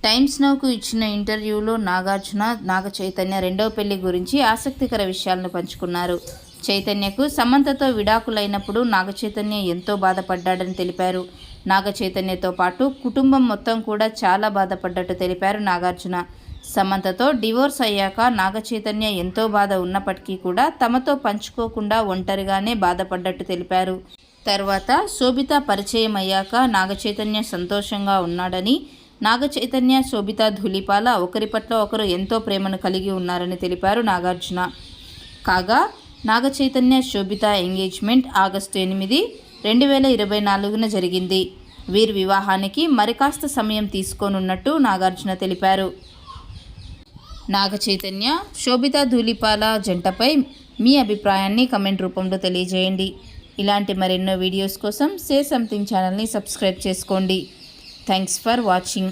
Times నౌకు ఇచ్చిన ఇంటర్వ్యూలో నాగార్జున నాగ చైతన్య రెండవ పెళ్లి గురించి ఆసక్తికర విషయాలను పంచుకున్నారు. చైతన్యకు సమంతతో విడాకులైనప్పుడు నాగ చైతన్య ఎంతో బాధపడ్డాడని తెలిపారు. నాగ చైతన్యతో పాటు కుటుంబం మొత్తం కూడా చాలా బాధపడ్డట్టు తెలిపారు నాగార్జున. సమంతతో డివోర్స్ అయ్యాక నాగ చైతన్య ఎంతో బాధ ఉన్నప్పటికీ కూడా తమతో పంచుకోకుండా ఒంటరిగానే బాధపడ్డట్టు తెలిపారు. తర్వాత శోభిత పరిచయం అయ్యాక నాగ చైతన్య సంతోషంగా ఉన్నాడని, నాగ చైతన్య శోభిత ధూళిపాల ఒకరి పట్ల ఒకరు ఎంతో ప్రేమను కలిగి ఉన్నారని తెలిపారు నాగార్జున. కాగా నాగ చైతన్య శోభిత ఎంగేజ్మెంట్ ఆగస్టు 8, 2024న జరిగింది. వీరి వివాహానికి మరికాస్త సమయం తీసుకోనున్నట్టు నాగార్జున తెలిపారు. నాగ చైతన్య శోభిత ధూళిపాల జంటపై మీ అభిప్రాయాన్ని కమెంట్ రూపంలో తెలియజేయండి. ఇలాంటి మరెన్నో వీడియోస్ కోసం సే సంథింగ్ ఛానల్ని సబ్స్క్రైబ్ చేసుకోండి. Thanks for watching.